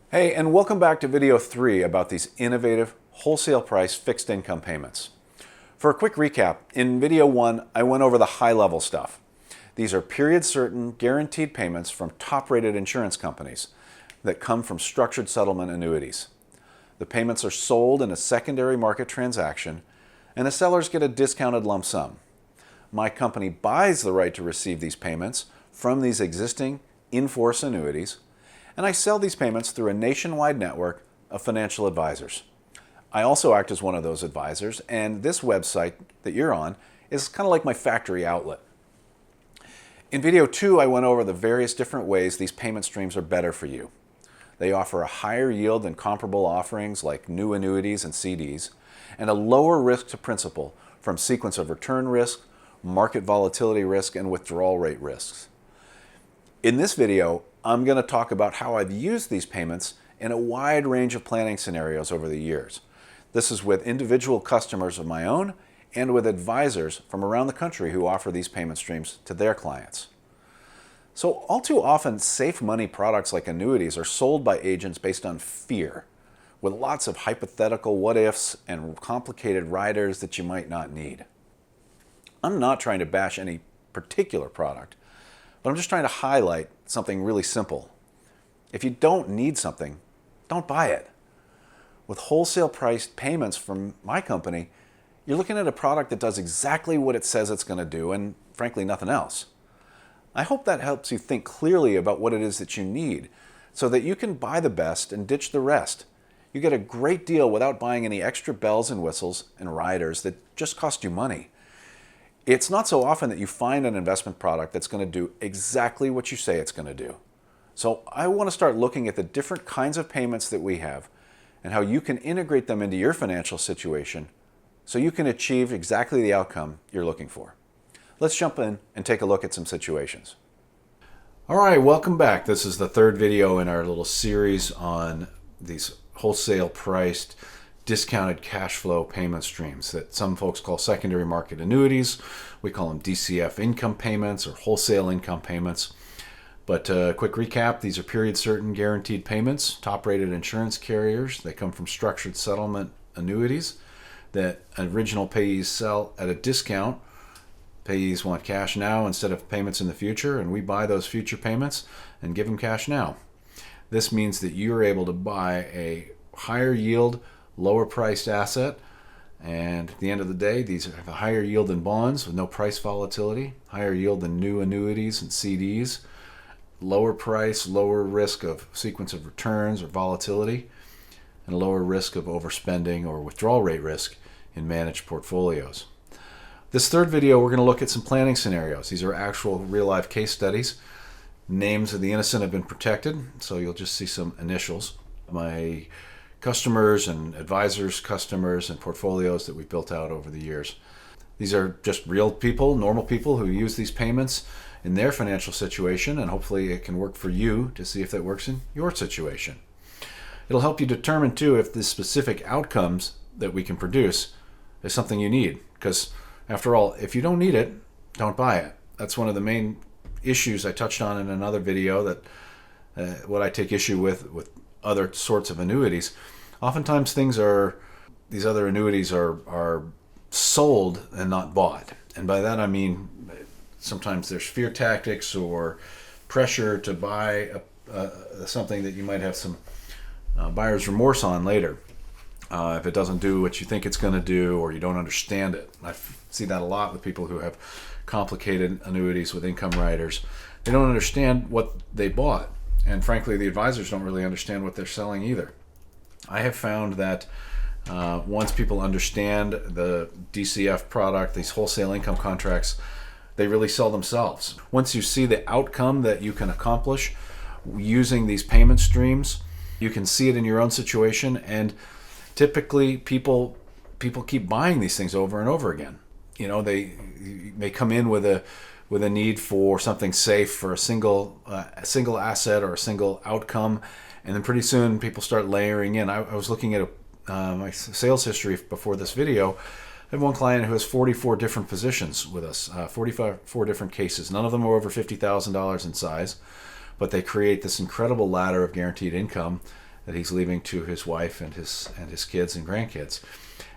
Hey, and welcome back to video 3 about these innovative wholesale price fixed income payments. For a quick recap, in video 1, I went over the high-level stuff. These are period-certain, guaranteed payments from top-rated insurance companies that come from structured settlement annuities. The payments are sold in a secondary market transaction, and the sellers get a discounted lump sum. My company buys the right to receive these payments from these existing in-force annuities, and I sell these payments through a nationwide network of financial advisors. I also act as one of those advisors, and this website that you're on is kind of like my factory outlet. In video 2, I went over the various different ways these payment streams are better for you. They offer a higher yield than comparable offerings like new annuities and CDs, and a lower risk to principal from sequence of return risk, market volatility risk, and withdrawal rate risks. In this video, I'm going to talk about how I've used these payments in a wide range of planning scenarios over the years. This is with individual customers of my own and with advisors from around the country who offer these payment streams to their clients. So all too often, safe money products like annuities are sold by agents based on fear, with lots of hypothetical what-ifs and complicated riders that you might not need. I'm not trying to bash any particular product, but I'm just trying to highlight something really simple. If you don't need something, don't buy it. With wholesale priced payments from my company, you're looking at a product that does exactly what it says it's going to do, and frankly, nothing else. I hope that helps you think clearly about what it is that you need, so that you can buy the best and ditch the rest. You get a great deal without buying any extra bells and whistles and riders that just cost you money. It's not so often that you find an investment product that's going to do exactly what you say it's going to do. So I want to start looking at the different kinds of payments that we have and how you can integrate them into your financial situation so you can achieve exactly the outcome you're looking for. Let's jump in and take a look at some situations. All right, welcome back. This is the third video in our little series on these wholesale priced discounted cash flow payment streams that some folks call secondary market annuities. We call them DCF income payments or wholesale income payments. But quick recap, these are period certain guaranteed payments, top rated insurance carriers. They come from structured settlement annuities that original payees sell at a discount. Payees want cash now instead of payments in the future, and we buy those future payments and give them cash now. This means that you're able to buy a higher yield, lower priced asset, and at the end of the day, these have a higher yield than bonds with no price volatility, higher yield than new annuities and CDs, lower price, lower risk of sequence of returns or volatility, and a lower risk of overspending or withdrawal rate risk in managed portfolios. This third video, we're going to look at some planning scenarios. These are actual real-life case studies. Names of the innocent have been protected, so you'll just see some initials. My customers and advisors, customers, and portfolios that we've built out over the years. These are just real people, normal people who use these payments in their financial situation, and hopefully it can work for you to see if that works in your situation. It'll help you determine too if the specific outcomes that we can produce is something you need, because after all, if you don't need it, don't buy it. That's one of the main issues I touched on in another video, that what I take issue with other sorts of annuities. Oftentimes these other annuities are sold and not bought. And by that I mean sometimes there's fear tactics or pressure to buy something that you might have some buyer's remorse on later. If it doesn't do what you think it's going to do or you don't understand it. I see that a lot with people who have complicated annuities with income riders. They don't understand what they bought. And frankly, the advisors don't really understand what they're selling either. I have found that once people understand the DCF product, these wholesale income contracts, they really sell themselves. Once you see the outcome that you can accomplish using these payment streams, you can see it in your own situation, and typically people keep buying these things over and over again. You know, they may come in with a need for something safe for a single asset or a single outcome, and then pretty soon people start layering in. I was looking at my sales history before this video. I have one client who has 44 different positions with us, 44 different cases. None of them are over $50,000 in size, but they create this incredible ladder of guaranteed income that he's leaving to his wife and his kids and grandkids.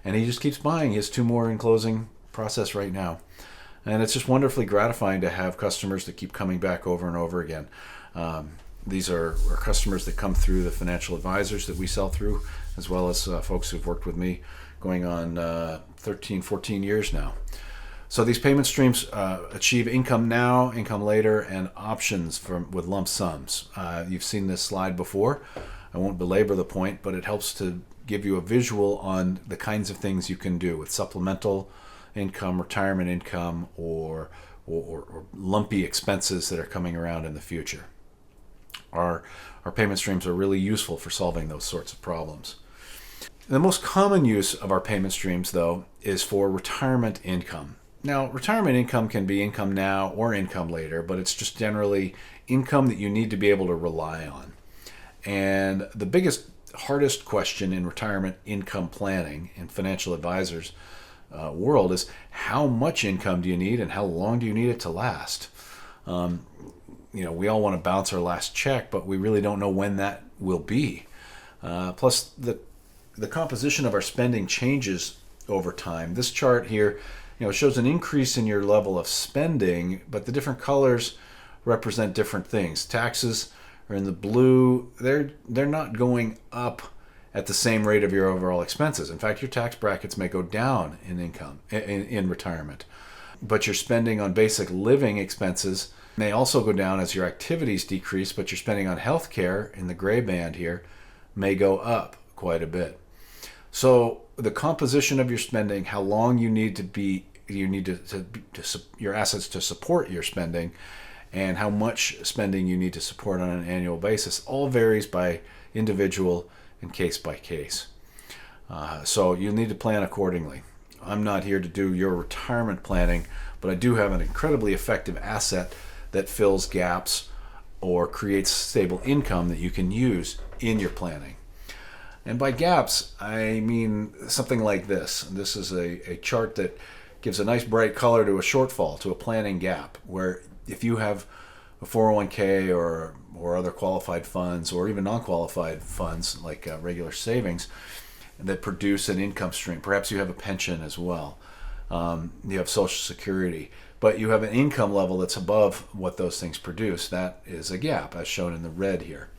And he just keeps buying. He has 2 more in closing process right now. And it's just wonderfully gratifying to have customers that keep coming back over and over again. These are customers that come through the financial advisors that we sell through, as well as folks who've worked with me going on 13, 14 years now. So these payment streams achieve income now, income later, and options with lump sums. You've seen this slide before. I won't belabor the point, but it helps to give you a visual on the kinds of things you can do with supplemental income, retirement income, or lumpy expenses that are coming around in the future. Our payment streams are really useful for solving those sorts of problems. The most common use of our payment streams, though, is for retirement income. Now, retirement income can be income now or income later, but it's just generally income that you need to be able to rely on. And the hardest question in retirement income planning in financial advisors world is how much income do you need and how long do you need it to last? We all want to bounce our last check, but we really don't know when that will be. Plus, the composition of our spending changes over time. This chart here shows an increase in your level of spending, but the different colors represent different things. Taxes are in the blue. They're not going up at the same rate of your overall expenses. In fact, your tax brackets may go down in income in retirement. But your spending on basic living expenses may also go down as your activities decrease, but your spending on health care in the gray band here may go up quite a bit. So the composition of your spending, how long you need your assets to support your spending, and how much spending you need to support on an annual basis, all varies by individual and case by case. So you'll need to plan accordingly. I'm not here to do your retirement planning, but I do have an incredibly effective asset that fills gaps or creates stable income that you can use in your planning. And by gaps, I mean something like this. This is a chart that gives a nice bright color to a shortfall, to a planning gap, where if you have a 401k or other qualified funds, or even non-qualified funds like regular savings that produce an income stream, perhaps you have a pension as well, you have Social Security, but you have an income level that's above what those things produce, that is a gap, as shown in the red here.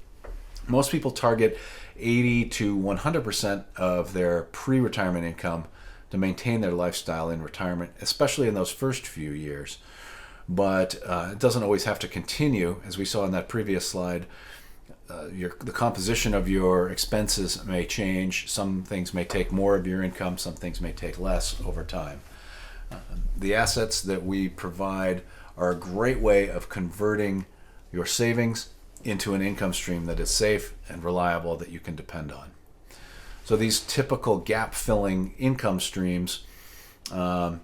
Most people target 80 to 100% of their pre-retirement income to maintain their lifestyle in retirement, especially in those first few years. But it doesn't always have to continue. As we saw in that previous slide, the composition of your expenses may change. Some things may take more of your income, some things may take less over time. The assets that we provide are a great way of converting your savings into an income stream that is safe and reliable that you can depend on. So these typical gap-filling income streams can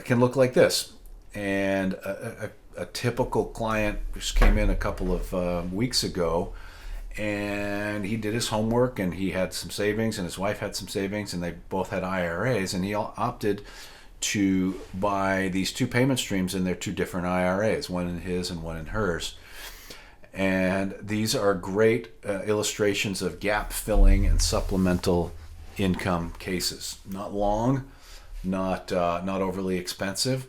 look like this. And a typical client just came in a couple of weeks ago, and he did his homework, and he had some savings, and his wife had some savings, and they both had IRAs, and he opted to buy these 2 payment streams in their 2 different IRAs, one in his and one in hers. And these are great illustrations of gap filling and supplemental income cases. Not long, not overly expensive,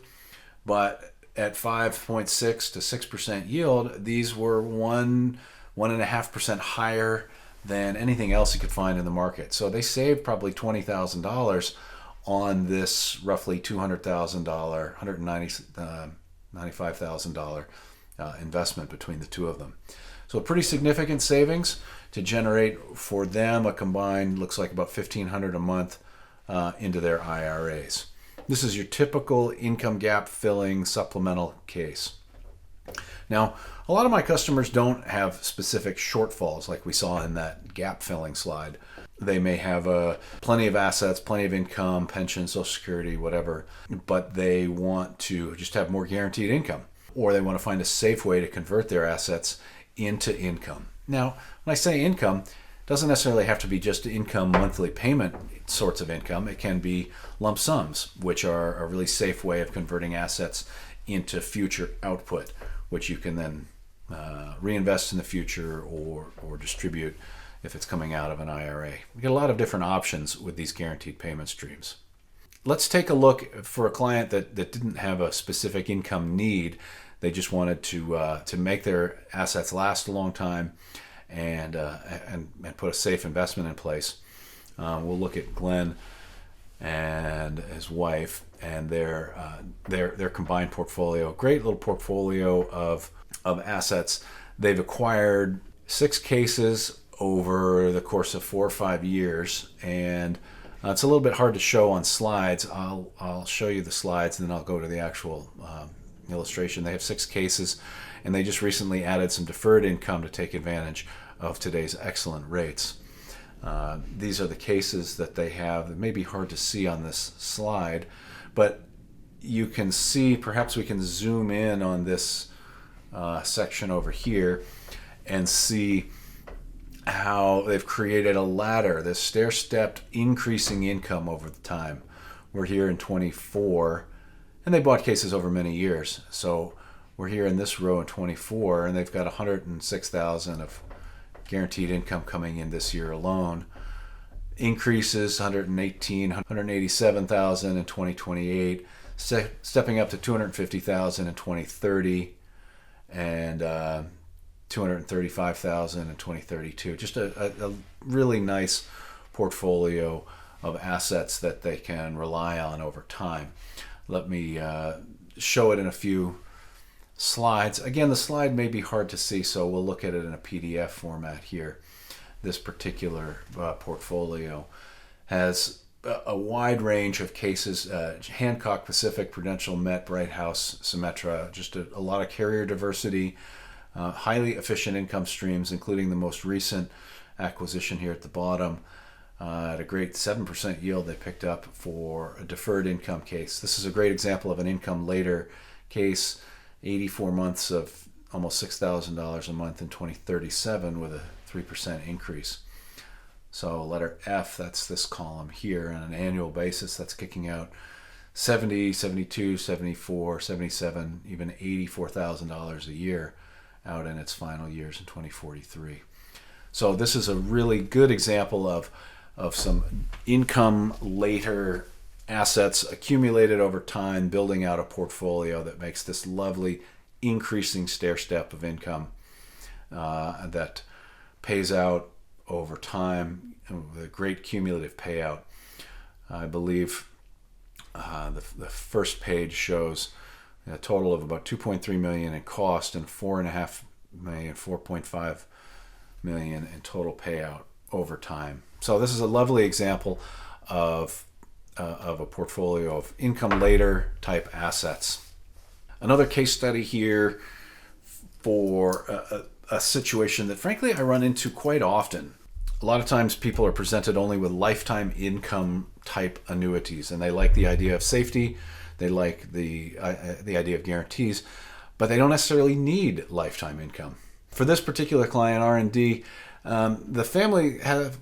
but at 5.6 to 6% yield, these were 1.5% higher than anything else you could find in the market. So they saved probably $20,000 on this roughly $200,000, $195,000 investment between the 2 of them. So pretty significant savings to generate for them a combined, looks like about $1,500 a month into their IRAs. This is your typical income gap filling supplemental case. Now, a lot of my customers don't have specific shortfalls like we saw in that gap filling slide. They may have plenty of assets, plenty of income, pension, Social Security, whatever, but they want to just have more guaranteed income, or they want to find a safe way to convert their assets into income. Now, when I say income, it doesn't necessarily have to be just income, monthly payment sorts of income. It can be lump sums, which are a really safe way of converting assets into future output, which you can then reinvest in the future or distribute if it's coming out of an IRA. We get a lot of different options with these guaranteed payment streams. Let's take a look for a client that didn't have a specific income need. They just wanted to make their assets last a long time and put a safe investment in place. We'll look at Glenn and his wife and their combined portfolio. Great little portfolio of assets. They've acquired 6 cases over the course of 4 or 5 years, and it's a little bit hard to show on slides. I'll show you the slides and then I'll go to the actual illustration. They have 6 cases, and they just recently added some deferred income to take advantage of today's excellent rates. These are the cases that they have. It may be hard to see on this slide, but you can see, perhaps we can zoom in on this section over here and see how they've created a ladder, this stair-stepped increasing income over the time. We're here in 24, and they bought cases over many years. So we're here in this row in 24, and they've got 106,000 of guaranteed income coming in this year alone. Increases 118, 187,000 in 2028, stepping up to 250,000 in 2030, and 235,000 in 2032. Just a really nice portfolio of assets that they can rely on over time. Let me show it in a few slides. Again, the slide may be hard to see, so we'll look at it in a PDF format here. This particular portfolio has a wide range of cases: Hancock, Pacific, Prudential, Met, Bright House, Symetra, just a lot of carrier diversity, highly efficient income streams, including the most recent acquisition here at the bottom at a great 7% yield they picked up for a deferred income case. This is a great example of an income later case, 84 months of almost $6,000 a month in 2037 with a 3% increase. So letter F, that's this column here, on an annual basis, that's kicking out 70, 72, 74, 77, even $84,000 a year out in its final years in 2043. So this is a really good example of some income later assets accumulated over time, building out a portfolio that makes this lovely increasing stair step of income that pays out over time with a great cumulative payout. I believe the first page shows a total of about $2.3 million in cost and $4.5 million, $4.5 million in total payout over time. So this is a lovely example of a portfolio of income later type assets. Another case study here for a situation that frankly I run into quite often. A lot of times people are presented only with lifetime income type annuities, and they like the idea of safety, they like the idea of guarantees, but they don't necessarily need lifetime income. For this particular client, R&D, the family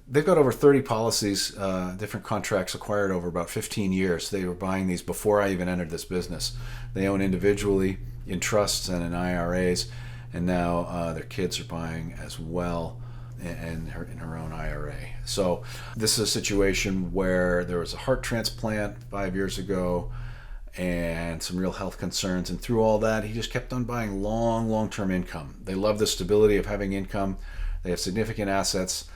they've got over 30 policies, different contracts acquired over about 15 years. They were buying these before I even entered this business. They own individually in trusts and in IRAs, and now their kids are buying as well in her own IRA. So this is a situation where there was a heart transplant 5 years ago and some real health concerns, and through all that he just kept on buying long-term income. They love the stability of having income. They have significant assets.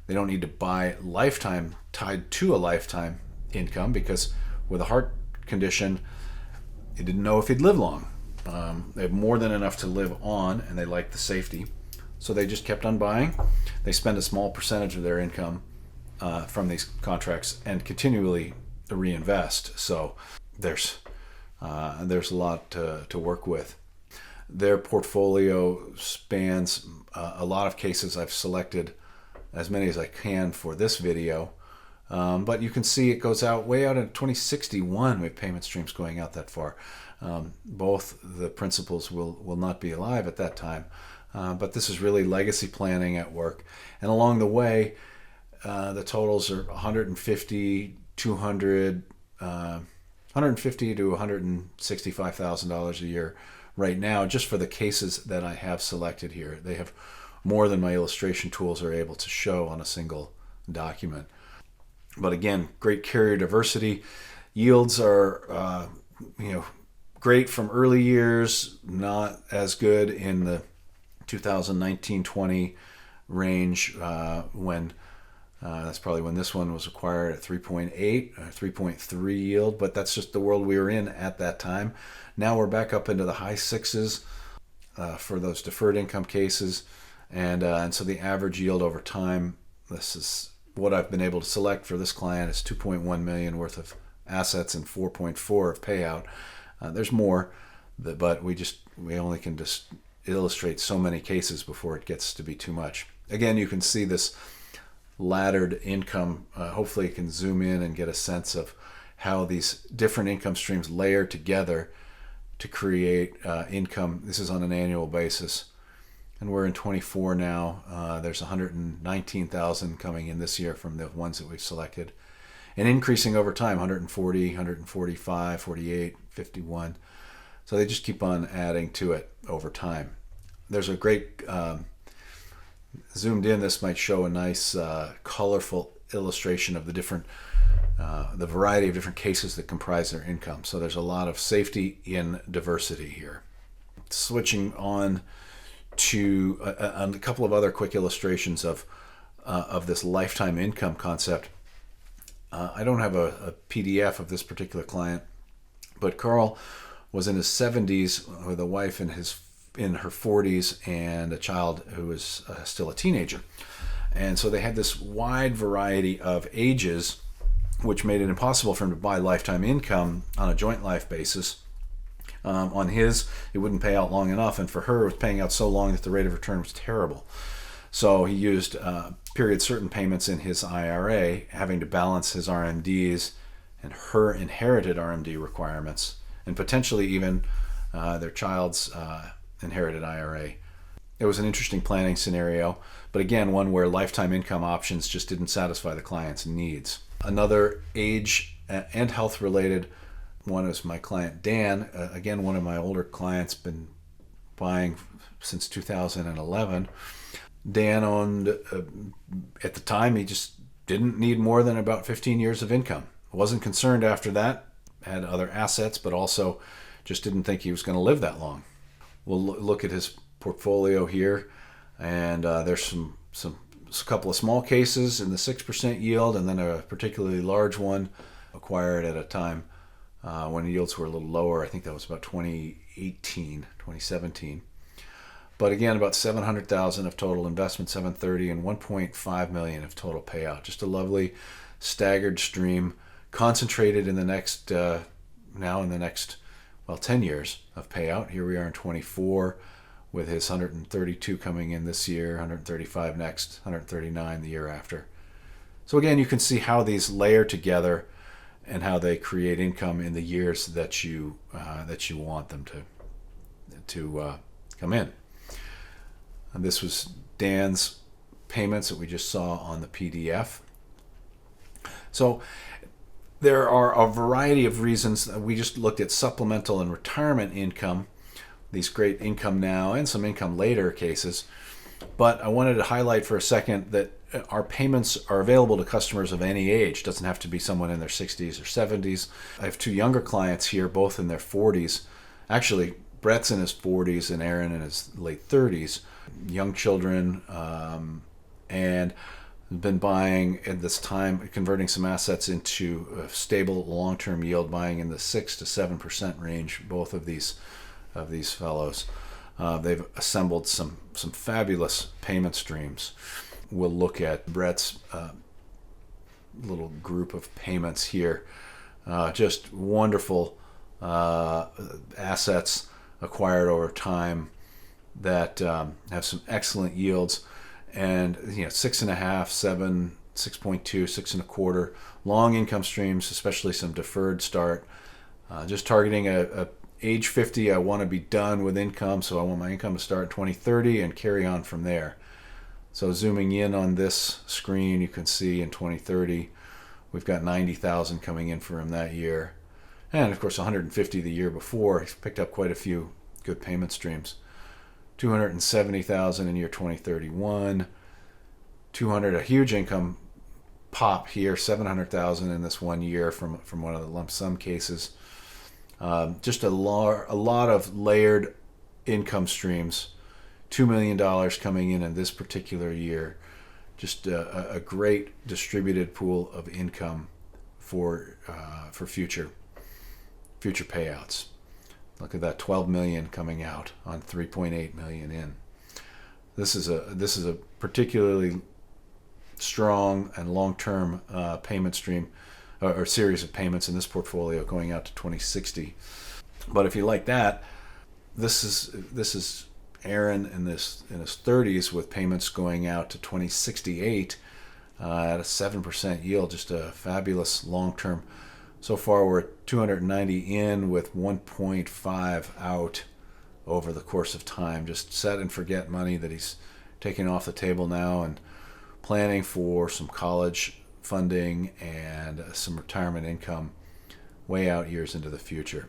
They don't need to buy lifetime tied to a lifetime income, because with a heart condition they didn't know if he'd live long. They have more than enough to live on, and they like the safety, so they just kept on buying. They spend a small percentage of their income from these contracts and continually reinvest. So there's a lot to work with. Their portfolio spans a lot of cases. I've selected as many as I can for this video, but you can see it goes out way out in 2061 with payment streams going out that far. Both the principals will not be alive at that time, but this is really legacy planning at work. And along the way, the totals are 150, 200, $150,000 to $165,000 a year right now, just for the cases that I have selected here. They have more than my illustration tools are able to show on a single document. But again, great carrier diversity. Yields are great from early years, not as good in the 2019-20 range when that's probably when this one was acquired at 3.8, 3.3 yield, but that's just the world we were in at that time. Now we're back up into the high sixes for those deferred income cases, and so the average yield over time, this is what I've been able to select for this client, is 2.1 million worth of assets and 4.4 of payout. There's more, but we only can just illustrate so many cases before it gets to be too much. Again, you can see this laddered income. Hopefully you can zoom in and get a sense of how these different income streams layer together to create income. This is on an annual basis, and we're in 24 now. There's 119,000 coming in this year from the ones that we've selected, and increasing over time, 140, 145, 48, 51. So they just keep on adding to it over time. There's a great zoomed in, this might show a nice colorful illustration of the variety of different cases that comprise their income. So there's a lot of safety in diversity here. Switching on to a couple of other quick illustrations of this lifetime income concept. I don't have a PDF of this particular client, but Carl was in his 70s with a wife in her 40s and a child who was still a teenager. And so they had this wide variety of ages, which made it impossible for him to buy lifetime income on a joint life basis. On his, it wouldn't pay out long enough, and for her, it was paying out so long that the rate of return was terrible. So he used period certain payments in his IRA, having to balance his RMDs and her inherited RMD requirements, and potentially even their child's inherited IRA. It was an interesting planning scenario, but again, one where lifetime income options just didn't satisfy the client's needs. Another age and health related one is my client Dan. Again, one of my older clients, been buying since 2011. Dan owned, at the time, he just didn't need more than about 15 years of income. Wasn't concerned after that, had other assets, but also just didn't think he was going to live that long. We'll look at his portfolio here, and there's a couple of small cases in the 6% yield, and then a particularly large one acquired at a time when yields were a little lower. I think that was about 2017. But again, about 700,000 of total investment, 730, and 1.5 million of total payout. Just a lovely staggered stream, concentrated in the next 10 years of payout. Here we are in 24 with his 132 coming in this year, 135 next, 139 the year after. So again, you can see how these layer together and how they create income in the years that you want them to come in. And this was Dan's payments that we just saw on the PDF. So there are a variety of reasons. We just looked at supplemental and retirement income, these great income now and some income later cases. But I wanted to highlight for a second that our payments are available to customers of any age. It doesn't have to be someone in their 60s or 70s. I have two younger clients here, both in their 40s. Actually, Brett's in his 40s and Aaron in his late 30s. Young children, and been buying at this time, converting some assets into a stable long-term yield, buying in the 6 to 7% range, both of these fellows. They've assembled some fabulous payment streams. We'll look at Brett's little group of payments here. Just wonderful assets acquired over time that have some excellent yields, and 6.5, 7, 6.2, 6.25, long income streams, especially some deferred start. Just targeting a age 50, I want to be done with income, so I want my income to start in 2030 and carry on from there. So zooming in on this screen, you can see in 2030, we've got 90,000 coming in for him that year. And of course, 150 the year before. He's picked up quite a few good payment streams. $270,000 in year 2031. 200, a huge income pop here, $700,000 in this 1 year from one of the lump sum cases. Just a lot of layered income streams. $2 million coming in this particular year. Just a great distributed pool of income for future payouts. Look at that, 12 million coming out on 3.8 million in. This is a particularly strong and long-term payment stream or series of payments in this portfolio going out to 2060. But if you like that, this is Aaron in his 30s with payments going out to 2068 at a 7% yield. Just a fabulous long-term. So far we're at 290 in with 1.5 out over the course of time. Just set and forget money that he's taking off the table now and planning for some college funding and some retirement income way out years into the future.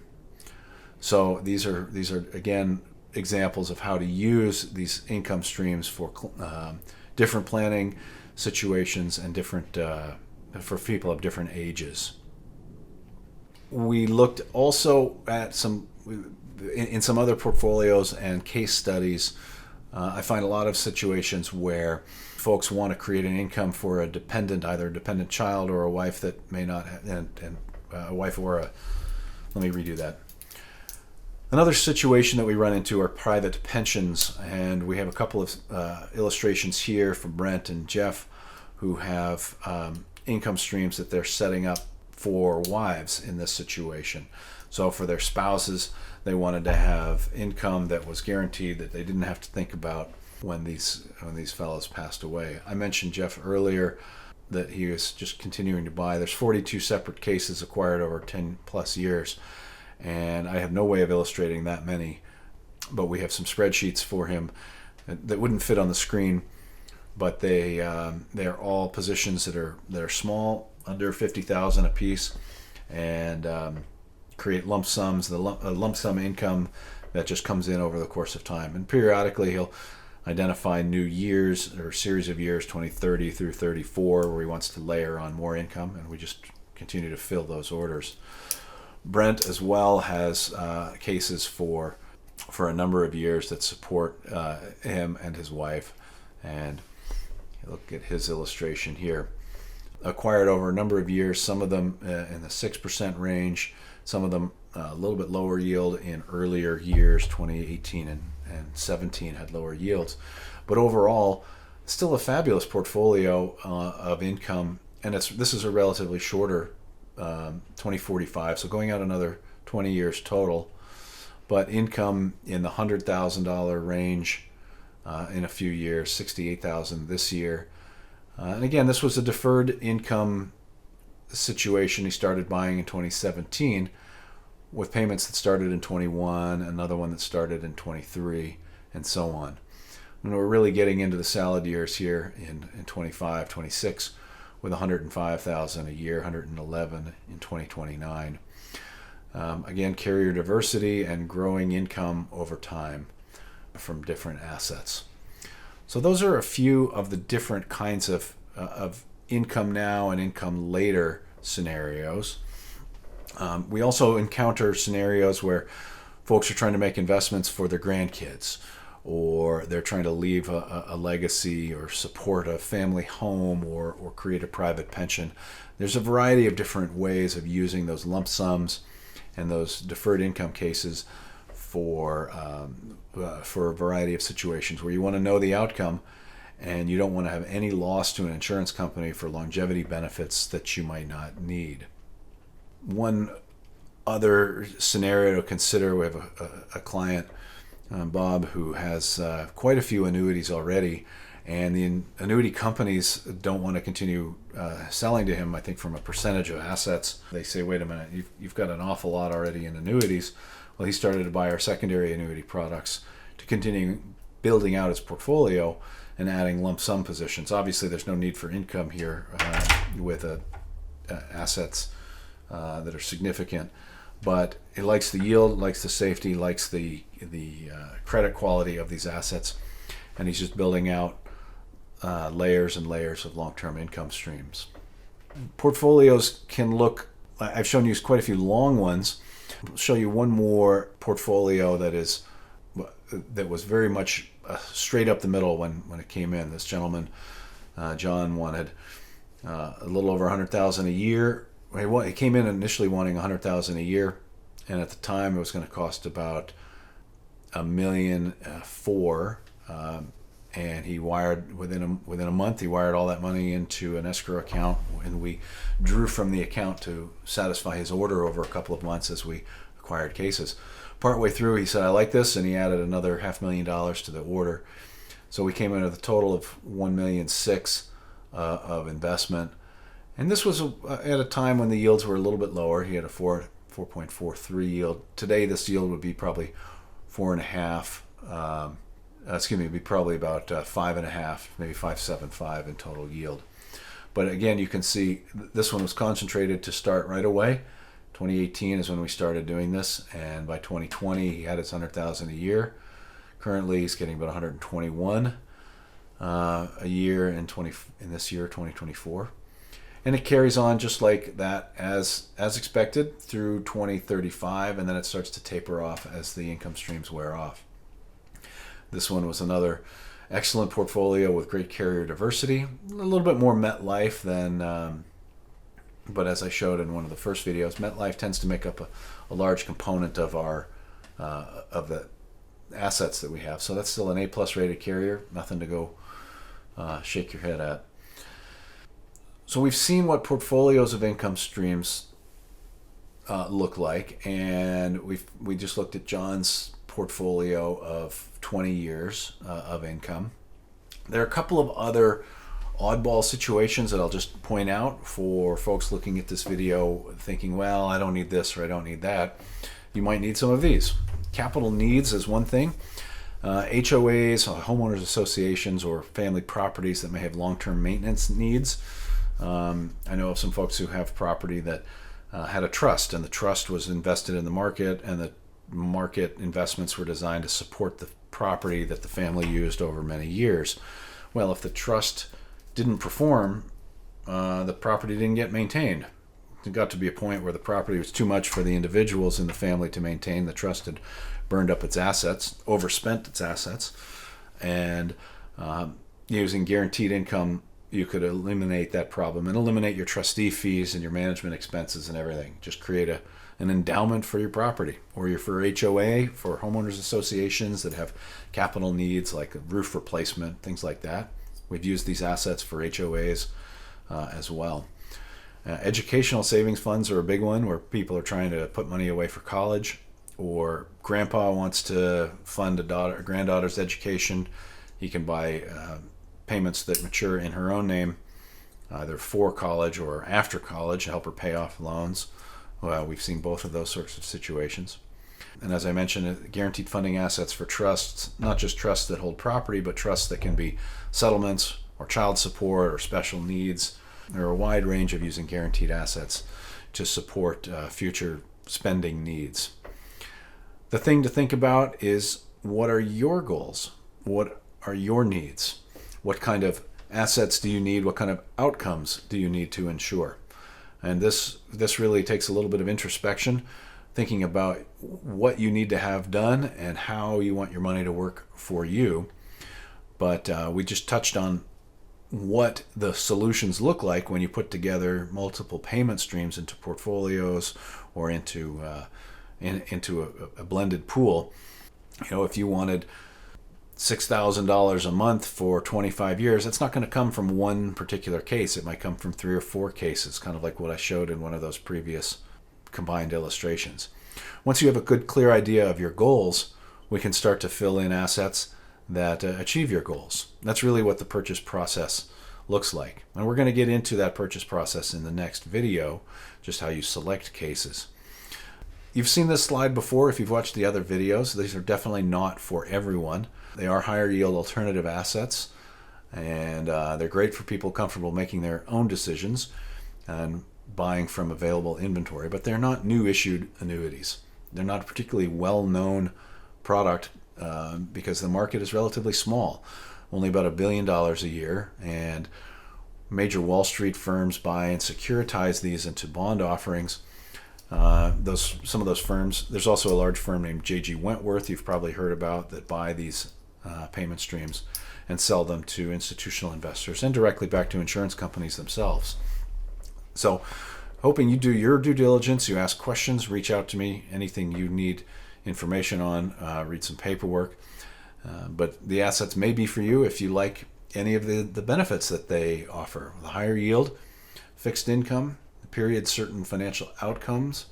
So these are again examples of how to use these income streams for different planning situations and different for people of different ages. We looked also at in some other portfolios and case studies. I find a lot of situations where folks want to create an income for a dependent, either a dependent child or a wife that may not have, and a wife or a, let me redo that. Another situation that we run into are private pensions, and we have a couple of illustrations here from Brent and Jeff who have income streams that they're setting up for wives in this situation. So for their spouses, they wanted to have income that was guaranteed, that they didn't have to think about when these fellows passed away. I mentioned Jeff earlier that he was just continuing to buy. There's 42 separate cases acquired over 10 plus years, and I have no way of illustrating that many, but we have some spreadsheets for him that wouldn't fit on the screen, but they're all positions that are small, under 50,000 a piece, and create lump sums, a lump sum income that just comes in over the course of time. And periodically he'll identify new years or series of years, 2030 through 34, where he wants to layer on more income, and we just continue to fill those orders. Brent as well has cases for a number of years that support him and his wife. And look at his illustration here. Acquired over a number of years, some of them in the 6% range, some of them a little bit lower yield in earlier years. 2018 and 17 had lower yields. But overall, still a fabulous portfolio of income. And this is a relatively shorter 2045, so going out another 20 years total. But income in the $100,000 range in a few years, $68,000 this year. And again, this was a deferred income situation. He started buying in 2017 with payments that started in 21, another one that started in 23, and so on. And we're really getting into the salad years here in 25, 26 with $105,000 a year, 111 in 2029. Again, carrier diversity and growing income over time from different assets. So those are a few of the different kinds of income now and income later scenarios. We also encounter scenarios where folks are trying to make investments for their grandkids, or they're trying to leave a legacy or support a family home or create a private pension. There's a variety of different ways of using those lump sums and those deferred income cases for a variety of situations where you want to know the outcome and you don't want to have any loss to an insurance company for longevity benefits that you might not need. One other scenario to consider, we have a client, Bob, who has quite a few annuities already, and the annuity companies don't want to continue selling to him, I think, from a percentage of assets. They say, wait a minute, you've got an awful lot already in annuities. Well, he started to buy our secondary annuity products to continue building out his portfolio and adding lump sum positions. Obviously, there's no need for income here with assets that are significant, but it likes the yield, likes the safety, likes the credit quality of these assets, and he's just building out layers and layers of long-term income streams. Portfolios can look, I've shown you quite a few long ones. I'll show you one more portfolio that was very much straight up the middle when it came in. This gentleman, John, wanted a little over $100,000 a year. He came in initially wanting $100,000 a year, and at the time it was going to cost about $1.4 million. And he wired within a month. He wired all that money into an escrow account, and we drew from the account to satisfy his order over a couple of months as we acquired cases. Partway through, he said, "I like this," and he added another $500,000 to the order. So we came in with a total of $1.6 million of investment. And this was at a time when the yields were a little bit lower. He had a 4.43 yield. Today, this yield would be probably 4.5. It'd be probably about 5.5, maybe 5.75 in total yield. But again, you can see this one was concentrated to start right away. 2018 is when we started doing this, and by 2020 he had his $100,000 a year. Currently, he's getting about $121 a year in this year, 2024, and it carries on just like that as expected through 2035, and then it starts to taper off as the income streams wear off. This one was another excellent portfolio with great carrier diversity, a little bit more MetLife than. But as I showed in one of the first videos, MetLife tends to make up a large component of our of the assets that we have. So that's still an A+ rated carrier, nothing to go shake your head at. So we've seen what portfolios of income streams look like, and we just looked at John's portfolio of 20 years of income. There are a couple of other oddball situations that I'll just point out for folks looking at this video thinking, well, I don't need this or I don't need that. You might need some of these. Capital needs is one thing. HOAs, homeowners associations, or family properties that may have long-term maintenance needs. I know of some folks who have property that had a trust, and the trust was invested in the market, and the market investments were designed to support the property that the family used over many years. Well, if the trust didn't perform, the property didn't get maintained. It got to be a point where the property was too much for the individuals in the family to maintain. The trust had burned up its assets, overspent its assets, and using guaranteed income, you could eliminate that problem and eliminate your trustee fees and your management expenses and everything. Just create an endowment for your property, or for HOA, for homeowners associations that have capital needs like a roof replacement, things like that. We've used these assets for HOAs as well. Educational savings funds are a big one, where people are trying to put money away for college, or grandpa wants to fund a granddaughter's education. He can buy payments that mature in her own name, either for college or after college, to help her pay off loans. Well, we've seen both of those sorts of situations. And as I mentioned, guaranteed funding assets for trusts, not just trusts that hold property, but trusts that can be settlements or child support or special needs. There are a wide range of using guaranteed assets to support future spending needs. The thing to think about is, what are your goals? What are your needs? What kind of assets do you need? What kind of outcomes do you need to ensure? And this really takes a little bit of introspection, thinking about what you need to have done and how you want your money to work for you. But we just touched on what the solutions look like when you put together multiple payment streams into portfolios or into a blended pool. If you wanted $6,000 a month for 25 years, that's not going to come from one particular case. It might come from 3 or 4 cases, kind of like what I showed in one of those previous combined illustrations. Once you have a good, clear idea of your goals, we can start to fill in assets that achieve your goals. That's really what the purchase process looks like. And we're going to get into that purchase process in the next video, just how you select cases. You've seen this slide before if you've watched the other videos. These are definitely not for everyone. They are higher yield alternative assets, and they're great for people comfortable making their own decisions. And buying from available inventory, but they're not new issued annuities. They're not a particularly well-known product because the market is relatively small, only about $1 billion a year, and major Wall Street firms buy and securitize these into bond offerings. Some of those firms, there's also a large firm named J.G. Wentworth you've probably heard about that buy these payment streams and sell them to institutional investors and directly back to insurance companies themselves. So hoping you do your due diligence, you ask questions, reach out to me, anything you need information on, read some paperwork. But the assets may be for you if you like any of the benefits that they offer. The higher yield, fixed income, period certain financial outcomes.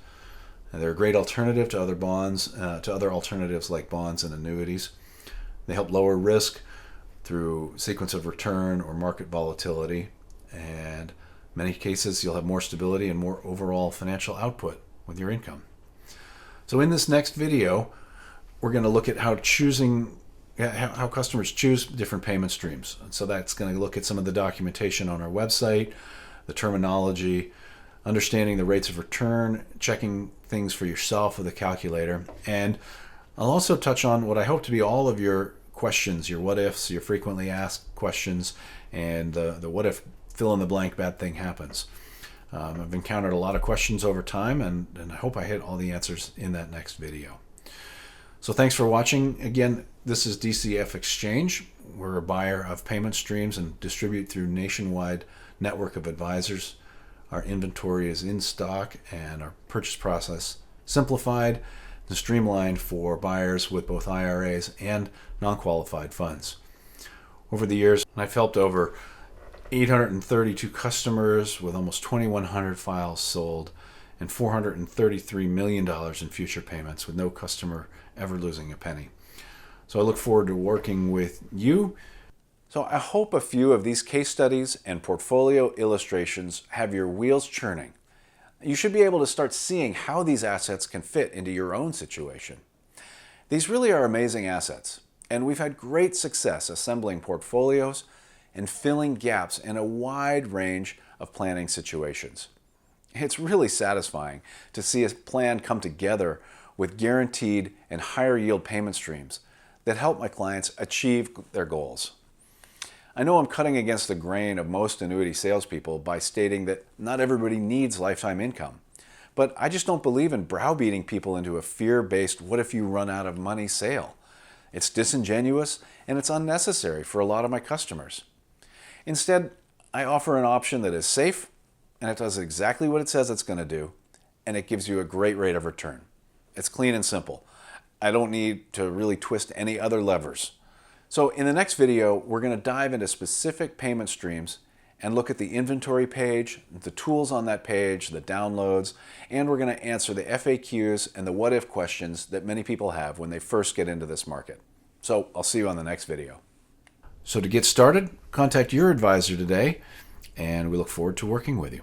They're a great alternative to other bonds, to other alternatives like bonds and annuities. They help lower risk through sequence of return or market volatility. And in many cases, you'll have more stability and more overall financial output with your income. So in this next video, we're going to look at how customers choose different payment streams. And so that's going to look at some of the documentation on our website, the terminology, understanding the rates of return, checking things for yourself with a calculator. And I'll also touch on what I hope to be all of your questions, your what ifs, your frequently asked questions, and the what if fill in the blank bad thing happens. I've encountered a lot of questions over time, and I hope I hit all the answers in that next video. So thanks for watching. Again, this is DCF Exchange. We're a buyer of payment streams and distribute through nationwide network of advisors. Our inventory is in stock and our purchase process simplified and streamlined for buyers with both IRAs and non-qualified funds. Over the years, I've helped over 832 customers with almost 2,100 files sold and $433 million in future payments with no customer ever losing a penny. So I look forward to working with you. So I hope a few of these case studies and portfolio illustrations have your wheels churning. You should be able to start seeing how these assets can fit into your own situation. These really are amazing assets, and we've had great success assembling portfolios and filling gaps in a wide range of planning situations. It's really satisfying to see a plan come together with guaranteed and higher yield payment streams that help my clients achieve their goals. I know I'm cutting against the grain of most annuity salespeople by stating that not everybody needs lifetime income, but I just don't believe in browbeating people into a fear-based what if you run out of money sale. It's disingenuous and it's unnecessary for a lot of my customers. Instead, I offer an option that is safe and it does exactly what it says it's going to do, and it gives you a great rate of return. It's clean and simple. I don't need to really twist any other levers. So in the next video, we're going to dive into specific payment streams and look at the inventory page, the tools on that page, the downloads, and we're going to answer the FAQs and the what if questions that many people have when they first get into this market. So I'll see you on the next video. So to get started, contact your advisor today, and we look forward to working with you.